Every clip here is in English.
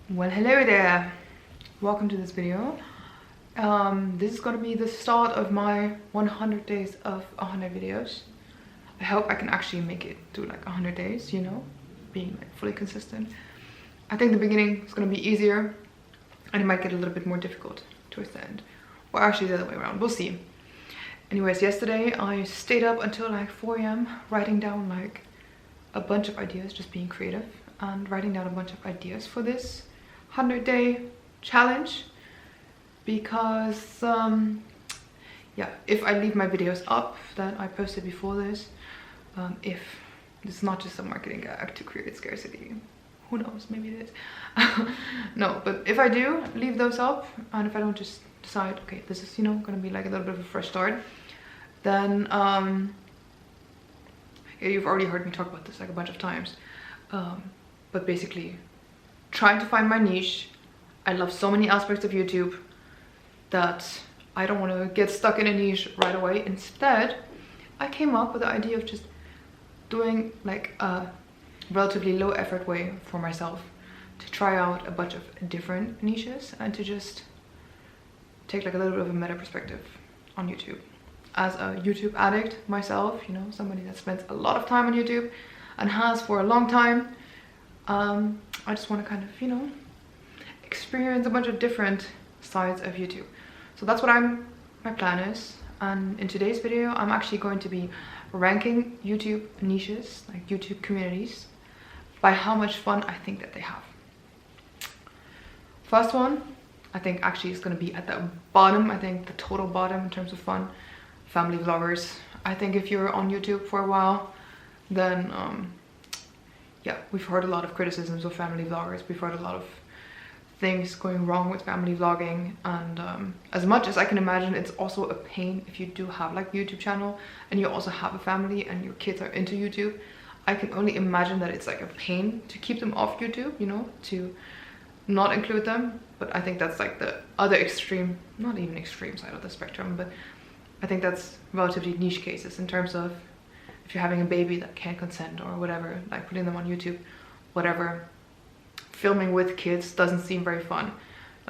Well, hello there. Welcome to this video. This is gonna be the start of my 100 days of 100 videos. I hope I can actually make it to like 100 days, you know, being like fully consistent. I think the beginning is gonna be easier and it might get a little bit more difficult towards the end. Or actually the other way around, we'll see. Anyways, yesterday I stayed up until like 4 AM writing down like a bunch of ideas, just being creative and writing down a bunch of ideas for this 100-day challenge, because yeah, if I leave my videos up that I posted before this, if it's not just a marketing gag to create scarcity, who knows, maybe it is. No, but if I do leave those up and if I don't just decide, okay, this is, you know, gonna be like a little bit of a fresh start, then yeah, you've already heard me talk about this like a bunch of times, but basically trying to find my niche. I love so many aspects of YouTube that I don't want to get stuck in a niche right away. Instead, I came up with the idea of just doing like a relatively low effort way for myself to try out a bunch of different niches and to just take like a little bit of a meta perspective on YouTube. As a YouTube addict myself, you know, somebody that spends a lot of time on YouTube and has for a long time, I just want to kind of, you know, experience a bunch of different sides of YouTube. So that's what my plan is. And in today's video, I'm actually going to be ranking YouTube niches, like YouTube communities, by how much fun I think that they have. First one, I think actually is going to be at the bottom. I think the total bottom in terms of fun, family vloggers. I think if you're on YouTube for a while, then yeah, we've heard a lot of criticisms of family vloggers. We've heard a lot of things going wrong with family vlogging, and as much as I can imagine, it's also a pain if you do have like a YouTube channel and you also have a family and your kids are into YouTube. I can only imagine that it's like a pain to keep them off YouTube, you know, to not include them. But I think that's like the other extreme, not even extreme side of the spectrum, but I think that's relatively niche cases in terms of if you're having a baby that can't consent or whatever, like putting them on YouTube, whatever. Filming with kids doesn't seem very fun.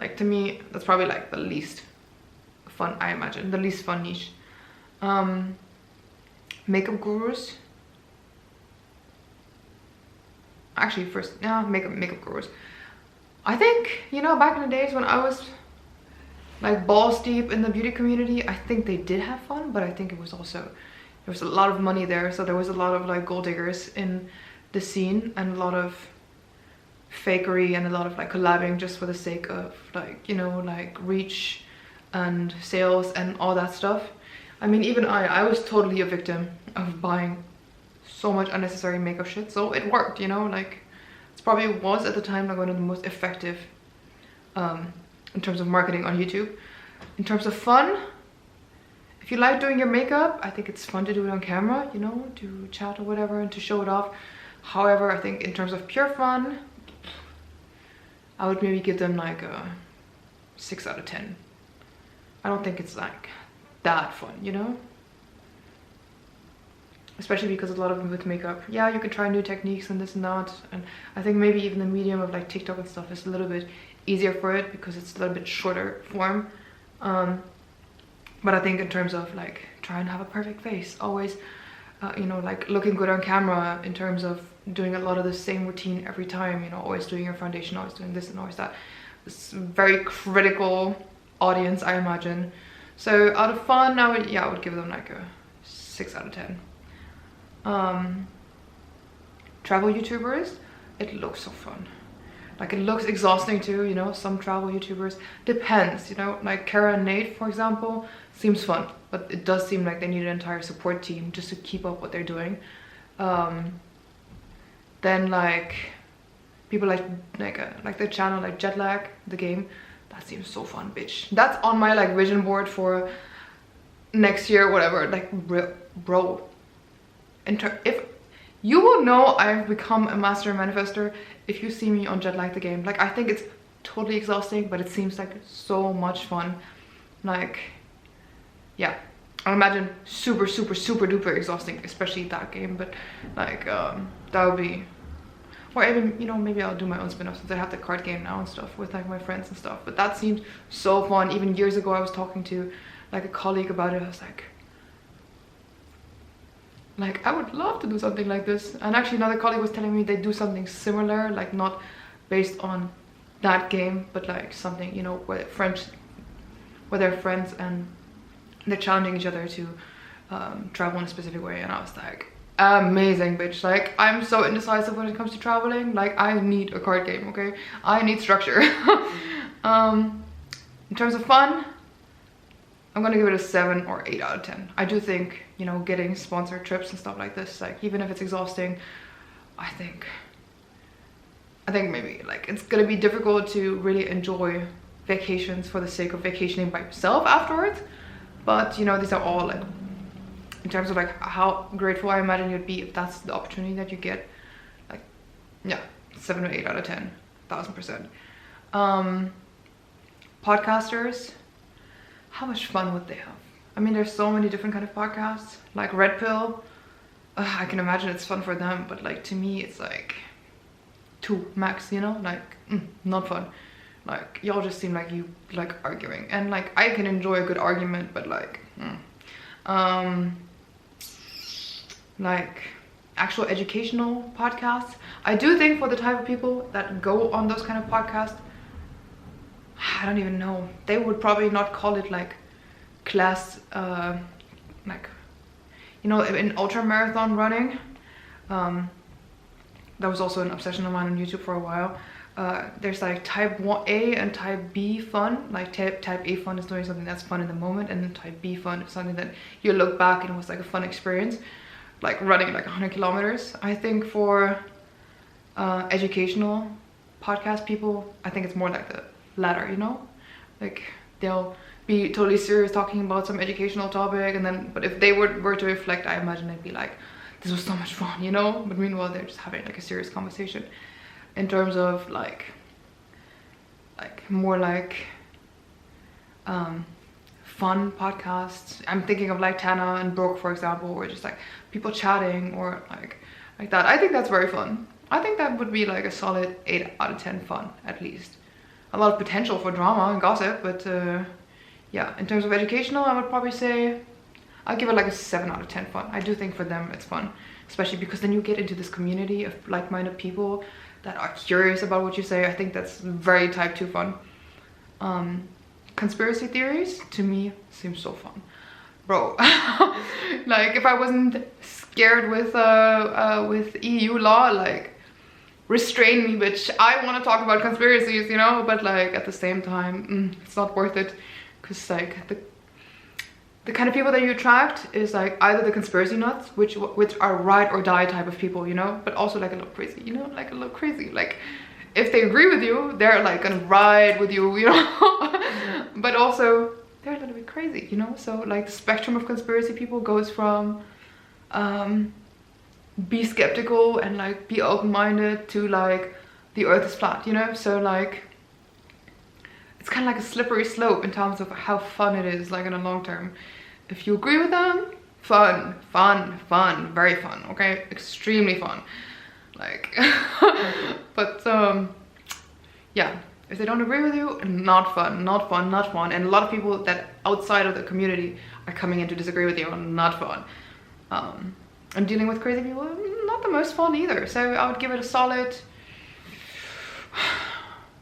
Like, to me, that's probably like the least fun, I imagine, the least fun niche. Makeup gurus. Actually, first, yeah, makeup gurus. I think, you know, back in the days when I was like balls deep in the beauty community, I think they did have fun, but I think it was also, there was a lot of money there, so there was a lot of like gold diggers in the scene and a lot of fakery and a lot of like collabing just for the sake of like, you know, like reach and sales and all that stuff. I mean, even I was totally a victim of buying so much unnecessary makeup shit, so it worked, you know, like it probably was at the time like one of the most effective in terms of marketing on YouTube. In terms of fun, if you like doing your makeup, I think it's fun to do it on camera, you know, to chat or whatever and to show it off. However, I think in terms of pure fun, I would maybe give them like a 6 out of 10. I don't think it's like that fun, you know? Especially because a lot of them with makeup, yeah, you can try new techniques and this and that. And I think maybe even the medium of like TikTok and stuff is a little bit easier for it because it's a little bit shorter form. But I think in terms of like trying to have a perfect face, always, you know, like looking good on camera, in terms of doing a lot of the same routine every time, you know, always doing your foundation, always doing this and always that. It's a very critical audience, I imagine. So out of fun, I would give them like a 6 out of 10. Travel YouTubers, it looks so fun. Like, it looks exhausting too, you know, some travel YouTubers. Depends, you know, like Kara and Nate, for example, seems fun, but it does seem like they need an entire support team just to keep up what they're doing. Then like people like the channel like Jetlag, the game, that seems so fun, bitch. That's on my like vision board for next year, whatever. Like, bro, if you will know I've become a master manifester if you see me on Jetlag the game. Like, I think it's totally exhausting, but it seems like so much fun. Like, yeah, I imagine super duper exhausting, especially that game, but like that would be Or even, you know, maybe I'll do my own spin-off since I have the card game now and stuff with like my friends and stuff. But that seems so fun. Even years ago I was talking to like a colleague about it. I was like I would love to do something like this. And actually another colleague was telling me they do something similar, like not based on that game, but like something, you know, where they're friends and they're challenging each other to travel in a specific way. And I was like, amazing, bitch. Like, I'm so indecisive when it comes to traveling. Like, I need a card game, okay? I need structure. In terms of fun, I'm gonna give it a 7 or 8 out of 10. I do think, you know, getting sponsored trips and stuff like this, like, even if it's exhausting, I think maybe like it's gonna be difficult to really enjoy vacations for the sake of vacationing by yourself afterwards. But you know, these are all like, in terms of like how grateful I imagine you'd be if that's the opportunity that you get, like, yeah, 7 or 8 out of 10, 1000%. Podcasters, how much fun would they have? I mean, there's so many different kind of podcasts, like Red Pill. I can imagine it's fun for them, but like to me, it's like 2 max, you know, like not fun. Like, y'all just seem like you like arguing, and like I can enjoy a good argument, but like like actual educational podcasts, I do think for the type of people that go on those kind of podcasts, I don't even know, they would probably not call it like class, like, you know, in ultra marathon running, that was also an obsession of mine on YouTube for a while. There's like type 1A and type B fun. Like type A fun is doing something that's fun in the moment, and then type B fun is something that you look back and it was like a fun experience, like running like 100 kilometers. I think for educational podcast people, I think it's more like the latter, you know, like they'll be totally serious talking about some educational topic, and then but if they were to reflect, I imagine they'd be like, this was so much fun, you know, but meanwhile they're just having like a serious conversation. In terms of like more like fun podcasts, I'm thinking of like Tana and Brooke, for example, or just like people chatting or like that. I think that's very fun. I think that would be like a solid 8 out of 10 fun, at least. A lot of potential for drama and gossip, but yeah, in terms of educational, I would probably say I'll give it like a 7 out of 10 fun. I do think for them it's fun, especially because then you get into this community of like-minded people that are curious about what you say. I think that's very type 2 fun. Conspiracy theories, to me, seem so fun. Bro, like if I wasn't scared with EU law, like restrain me, bitch. I want to talk about conspiracies, you know, but like at the same time, it's not worth it, because like the kind of people that you attract is like either the conspiracy nuts, which are ride or die type of people, you know, but also like a little crazy, you know, like a little crazy. Like if they agree with you, they're like gonna ride with you, you know, but also they're a little bit crazy, you know. So like the spectrum of conspiracy people goes from be skeptical and like be open-minded to like the earth is flat, you know. So like it's kind of like a slippery slope in terms of how fun it is, like in the long term. If you agree with them, fun, very fun, okay? Extremely fun. Like, but yeah, if they don't agree with you, not fun. And a lot of people that outside of the community are coming in to disagree with you, not fun. And dealing with crazy people, not the most fun either. So I would give it a solid,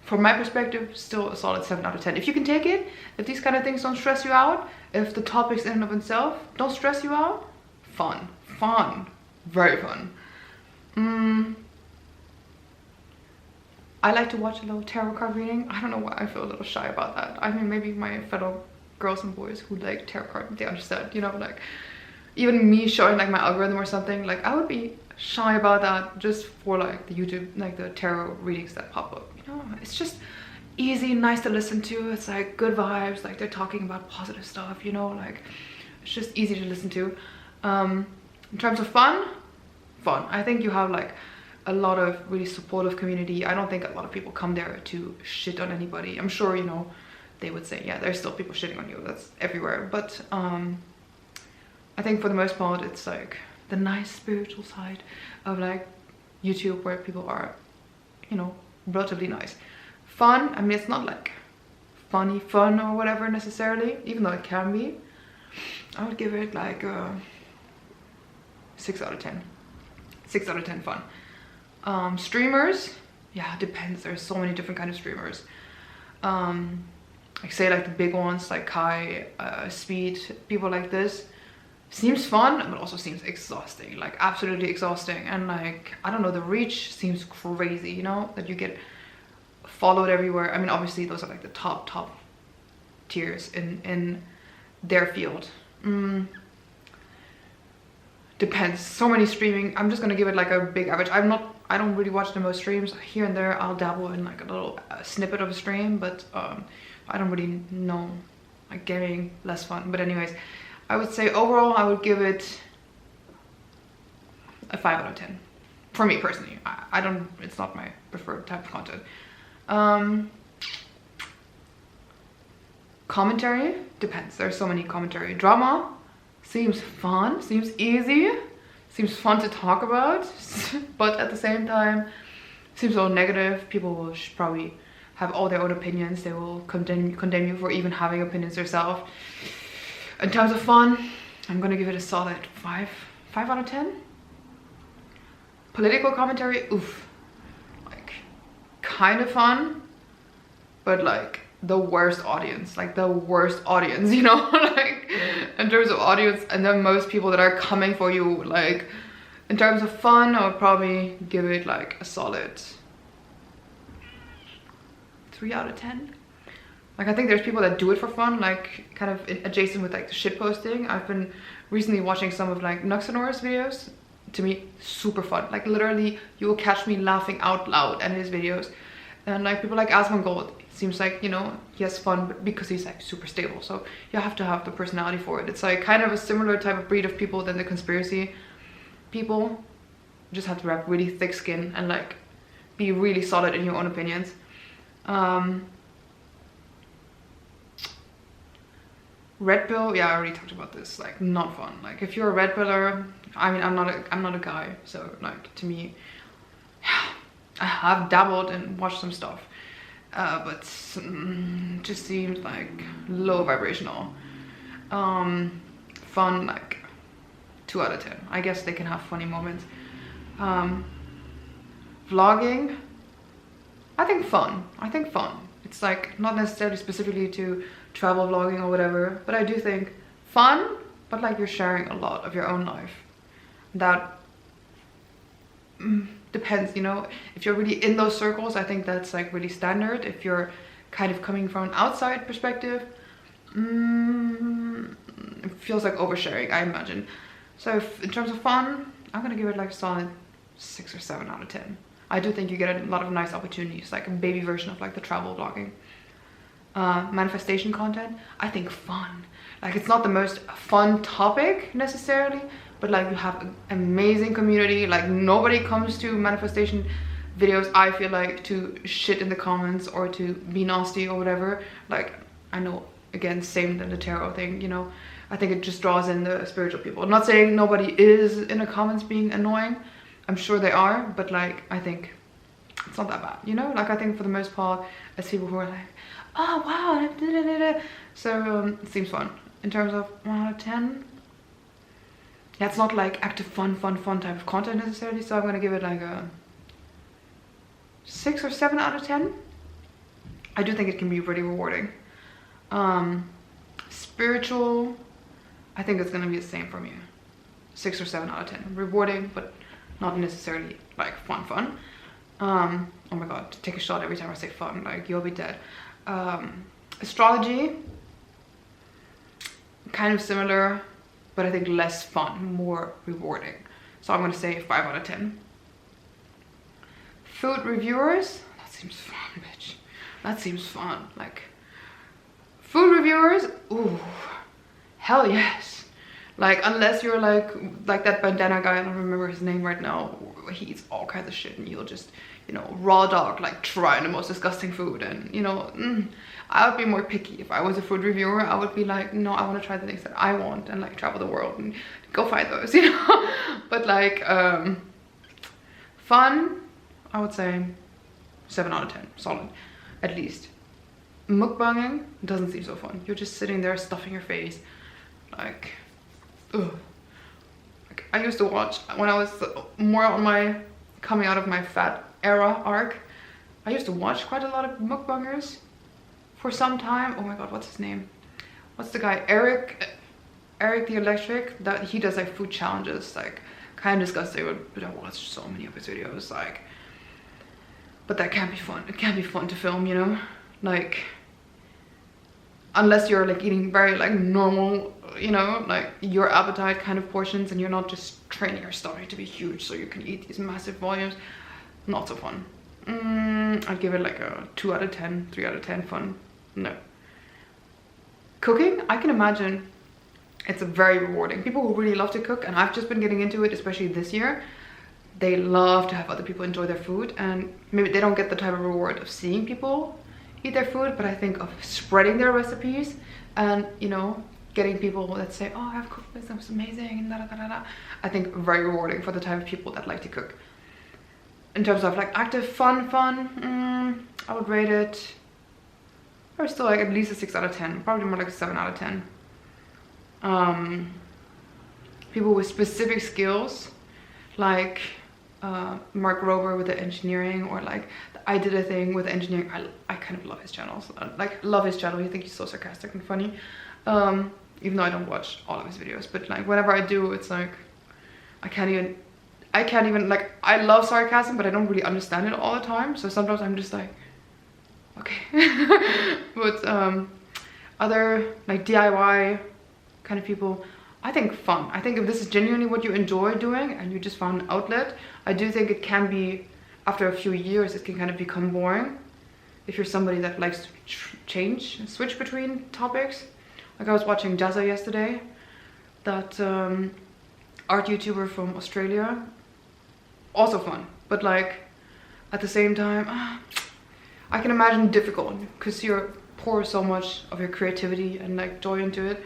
from my perspective, still a solid 7 out of 10. If you can take it, if these kind of things don't stress you out, if the topics in and of itself don't stress you out, fun, very fun. I like to watch a little tarot card reading. I don't know why I feel a little shy about that. I mean, maybe my fellow girls and boys who like tarot card, they understand, you know, like even me showing like my algorithm or something, like I would be shy about that just for like the YouTube, like the tarot readings that pop up, you know. It's just easy, nice to listen to. It's like good vibes, like they're talking about positive stuff, you know, like it's just easy to listen to. In terms of fun, I think you have like a lot of really supportive community. I don't think a lot of people come there to shit on anybody. I'm sure, you know, they would say, yeah, there's still people shitting on you, that's everywhere, but I think for the most part it's like the nice spiritual side of like YouTube where people are, you know, relatively nice. Fun, I mean, it's not like funny fun or whatever necessarily, even though it can be. I would give it like a 6 out of 10. 6 out of 10 fun. Streamers, yeah, it depends. There's so many different kind of streamers. Like say like the big ones like Kai, Speed, people like this. Seems fun, but also seems exhausting, like absolutely exhausting. And like, I don't know, the reach seems crazy, you know, that you get followed everywhere. I mean, obviously those are like the top tiers in their field. Depends, so many streaming. I'm just gonna give it like a big average. I don't really watch the most streams. Here and there I'll dabble in like a little snippet of a stream, but I don't really know, like gaming, less fun. But anyways, I would say overall I would give it a 5 out of 10. For me personally, I don't, it's not my preferred type of content. Commentary, depends. There's so many commentary. Drama, seems fun, seems easy, seems fun to talk about, but at the same time, seems a little negative. People will probably have all their own opinions. They will condemn you for even having opinions yourself. In terms of fun, I'm gonna give it a solid 5 out of 10. Political commentary, oof, like kind of fun, but like the worst audience, you know, like in terms of audience, and then most people that are coming for you. Like in terms of fun, I would probably give it like a solid 3 out of 10. Like I think there's people that do it for fun, like kind of adjacent with like the shit posting. I've been recently watching some of like Nuxanor's videos. To me, super fun. Like literally, you will catch me laughing out loud at his videos. And like people like Asmongold, it seems like, you know, he has fun, but because he's like super stable. So you have to have the personality for it. It's like kind of a similar type of breed of people than the conspiracy people. You just have to have really thick skin and like be really solid in your own opinions. Red pill, yeah, I already talked about this. Like not fun. Like if you're a red piller, I mean, I'm not a guy, so like to me, I have dabbled and watched some stuff, but just seems like low vibrational. Fun, like 2 out of 10. I guess they can have funny moments. Vlogging, I think fun. It's like not necessarily specifically to travel vlogging or whatever, but I do think fun, but like you're sharing a lot of your own life. That depends, you know. If you're really in those circles, I think that's like really standard. If you're kind of coming from an outside perspective, it feels like oversharing, I imagine. So if, in terms of fun, I'm gonna give it like a solid 6 or 7 out of 10. I do think you get a lot of nice opportunities, like a baby version of like the travel vlogging. Manifestation content, I think fun. Like it's not the most fun topic necessarily, but like you have an amazing community. Like nobody comes to manifestation videos, I feel like, to shit in the comments or to be nasty or whatever. Like I know, again, same than the tarot thing, you know. I think it just draws in the spiritual people. I'm not saying nobody is in the comments being annoying. I'm sure they are, but like I think it's not that bad, you know. Like I think for the most part, it's people who are like, oh wow, da, da, da, da. So it seems fun. In terms of 1 out of 10, yeah, it's not like active fun type of content necessarily, so I'm gonna give it like a 6 or 7 out of 10. I do think it can be really rewarding. Spiritual, I think it's gonna be the same for me. 6 or 7 out of 10. Rewarding, but not necessarily like fun. Oh my god, take a shot every time I say fun, like you'll be dead. Astrology, kind of similar, but I think less fun, more rewarding. So I'm gonna say 5 out of 10. Food reviewers, that seems fun, bitch. That seems fun. Like food reviewers, ooh, hell yes. Like unless you're like that bandana guy, I don't remember his name right now. He eats all kinds of shit and you'll just, you know, raw dog, like trying the most disgusting food. And you know, I would be more picky. If I was a food reviewer, I would be like, no, I want to try the things that I want and like travel the world and go find those, you know. But like Fun, I would say 7 out of 10, solid, at least. Mukbanging doesn't seem so fun. You're just sitting there stuffing your face, like, ugh. Like, I used to watch when I was more on my coming out of my fat era arc. I used to watch quite a lot of mukbangers for some time. Oh my god, what's his name? What's the guy? Eric the Electric. That he does like food challenges, like kind of disgusting, but I watched so many of his videos, like. But that can't be fun. It can't be fun to film, you know, like. Unless you're like eating very like normal, you know, like your appetite kind of portions, and you're not just training your stomach to be huge so you can eat these massive volumes. Not so fun. I'd give it like a 2 out of 10, 3 out of 10 fun. No. Cooking, I can imagine it's very rewarding. People who really love to cook, and I've just been getting into it, especially this year, they love to have other people enjoy their food, and maybe they don't get the type of reward of seeing people eat their food, but I think of spreading their recipes and, you know, getting people that say, oh, I've cooked this, it was amazing, and da da da da. I think very rewarding for the type of people that like to cook. In terms of like active fun, I would rate it, or still like at least a 6 out of 10, probably more like a 7 out of 10. People with specific skills, like Mark Rober with the engineering, or like I did a thing with engineering. I kind of love his channels. Like love his channel. I think he's so sarcastic and funny. Even though I don't watch all of his videos, but like whenever I do, it's like I can't even like, I love sarcasm, but I don't really understand it all the time. So sometimes I'm just like, okay. But other like DIY kind of people, I think fun. I think if this is genuinely what you enjoy doing and you just found an outlet, I do think it can be, after a few years, it can kind of become boring. If you're somebody that likes to switch between topics. Like I was watching Jazza yesterday, that art YouTuber from Australia. Also fun, but like at the same time, I can imagine difficult because you pour so much of your creativity and like joy into it.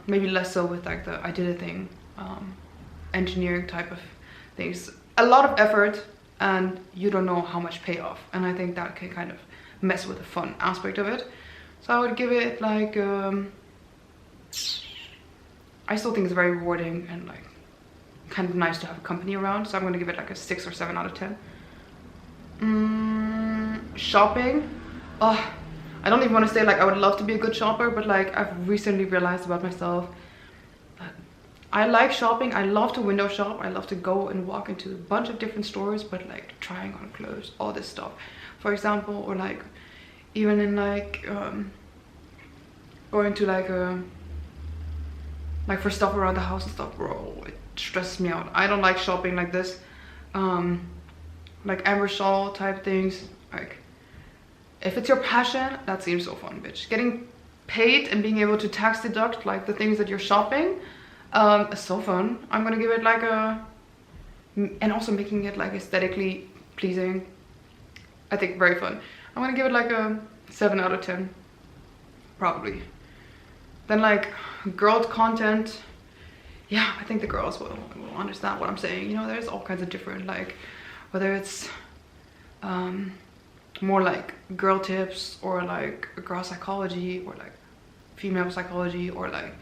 Maybe less so with like the I did a thing, engineering type of things. A lot of effort, and you don't know how much payoff, and I think that can kind of mess with the fun aspect of it. So I would give it like I still think it's very rewarding and like kind of nice to have company around, so I'm gonna give it like a 6 or 7 out of 10. Shopping, I don't even want to say like I would love to be a good shopper, but like I've recently realized about myself that I like shopping. I love to window shop. I love to go and walk into a bunch of different stores, but like trying on clothes, all this stuff, for example, or like even in like going to like for stuff around the house and stuff, bro, it stresses me out. I don't like shopping like this. Like Amber Shawl type things, like if it's your passion, that seems so fun, bitch. Getting paid and being able to tax deduct like the things that you're shopping is so fun. I'm gonna give it like a, and also making it like aesthetically pleasing, I think very fun. I'm gonna give it like a 7 out of 10, probably. Then like girl content, yeah, I think the girls will understand what I'm saying. You know, there's all kinds of different, like whether it's more like girl tips, or like girl psychology, or like female psychology, or like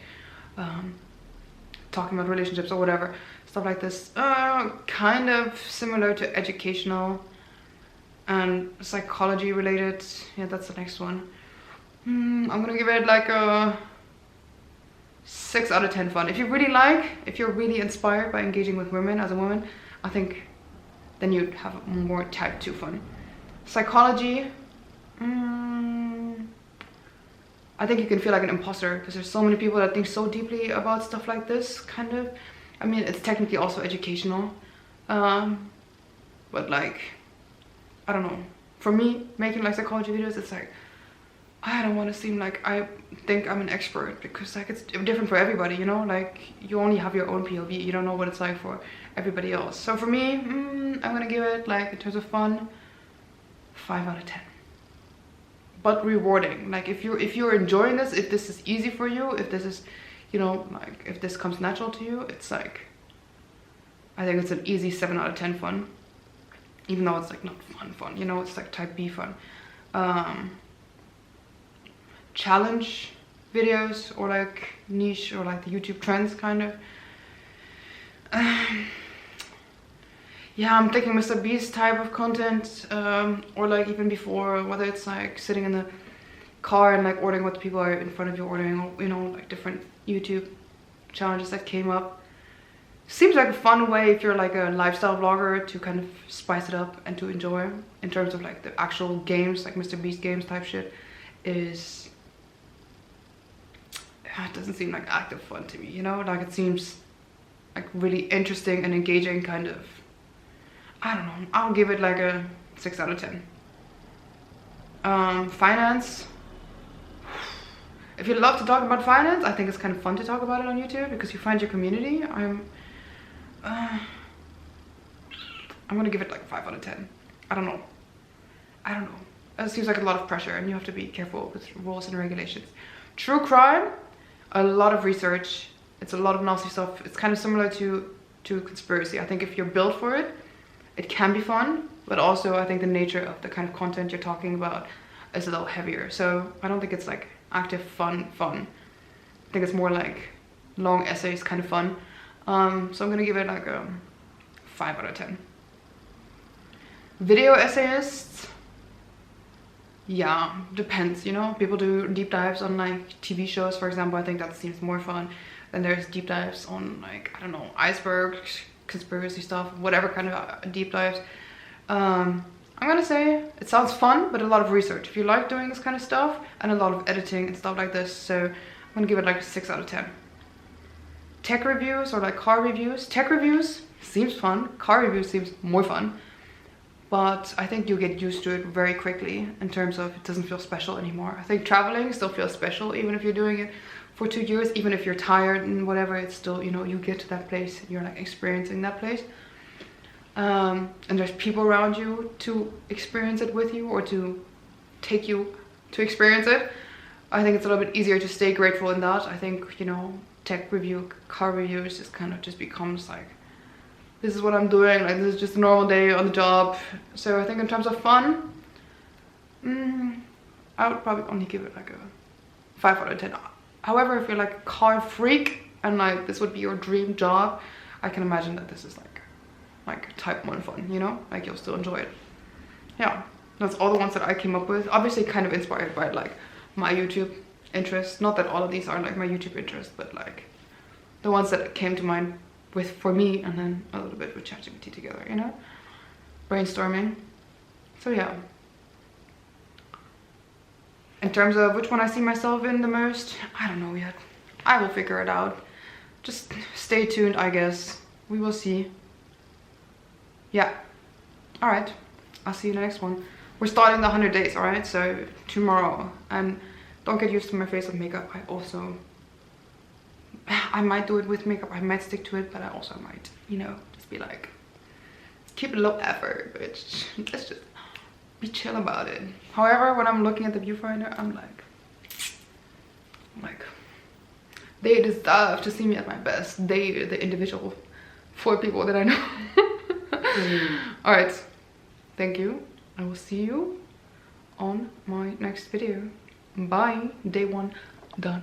talking about relationships or whatever, stuff like this. Kind of similar to educational and psychology related. Yeah, that's the next one. I'm gonna give it like a 6 out of 10 fun. If you're really inspired by engaging with women as a woman, I think then you'd have more type 2 fun. Psychology, I think you can feel like an imposter because there's so many people that think so deeply about stuff like this, kind of. I mean, it's technically also educational, but like, I don't know. For me, making like psychology videos, it's like, I don't want to seem like I think I'm an expert, because like it's different for everybody, you know, like you only have your own POV, you don't know what it's like for everybody else. So for me, I'm gonna give it, like in terms of fun, 5 out of 10. But rewarding, like if you're enjoying this, if this is easy for you, if this is, you know, like if this comes natural to you, it's like, I think it's an easy 7 out of 10 fun. even though it's like not fun, you know, it's like type B fun. Challenge videos, or like niche, or like the YouTube trends kind of. Yeah, I'm thinking Mr. Beast type of content, or like even before, whether it's like sitting in the car and like ordering what the people are in front of you ordering, or you know, like different YouTube challenges that came up. Seems like a fun way if you're like a lifestyle vlogger to kind of spice it up and to enjoy. In terms of like the actual games, like Mr. Beast games type shit, is it doesn't seem like active fun to me, you know? Like it seems like really interesting and engaging kind of. I don't know, I'll give it like a 6 out of 10. Finance. If you love to talk about finance, I think it's kind of fun to talk about it on YouTube because you find your community. I'm gonna give it like 5 out of 10. I don't know. It seems like a lot of pressure and you have to be careful with rules and regulations. True crime, a lot of research. It's a lot of nasty stuff. It's kind of similar to conspiracy. I think if you're built for it, it can be fun, but also I think the nature of the kind of content you're talking about is a little heavier. So I don't think it's like active fun. I think it's more like long essays kind of fun. So I'm gonna give it like a 5 out of 10. Video essayists, yeah, depends, you know. People do deep dives on like TV shows, for example. I think that seems more fun. Then there's deep dives on like, I don't know, icebergs, conspiracy stuff, whatever kind of deep dives. I'm gonna say it sounds fun, but a lot of research. If you like doing this kind of stuff, and a lot of editing and stuff like this, so I'm gonna give it like a 6 out of 10. Tech reviews or like car reviews. Tech reviews seems fun. Car reviews seems more fun. But I think you get used to it very quickly in terms of it doesn't feel special anymore. I think traveling still feels special, even if you're doing it for 2 years, even if you're tired and whatever, it's still, you know, you get to that place and you're like experiencing that place. And there's people around you to experience it with you, or to take you to experience it. I think it's a little bit easier to stay grateful in that. I think, you know, tech review, car reviews just kind of just becomes like, this is what I'm doing, like this is just a normal day on the job. So I think in terms of fun, I would probably only give it like a 5 out of 10. However, if you're like a car freak and like this would be your dream job, I can imagine that this is like type 1 fun, you know, like you'll still enjoy it. Yeah, that's all the ones that I came up with. Obviously kind of inspired by like my YouTube interests. Not that all of these are like my YouTube interests, but like the ones that came to mind with for me, and then a little bit with ChatGPT together, you know, brainstorming. So yeah, in terms of which one I see myself in the most, I don't know yet. I will figure it out. Just stay tuned, I guess. We will see. Yeah, all right, I'll see you in the next one. We're starting the 100 days, all right? So tomorrow, and don't get used to my face with makeup. I might do it with makeup, I might stick to it, but I also might, you know, just be like, keep it low effort, bitch. Let's just be chill about it. However, when I'm looking at the viewfinder, I'm like, they deserve to see me at my best. They, the individual 4 people that I know. All right, thank you. I will see you on my next video. Bye. Day 1 done.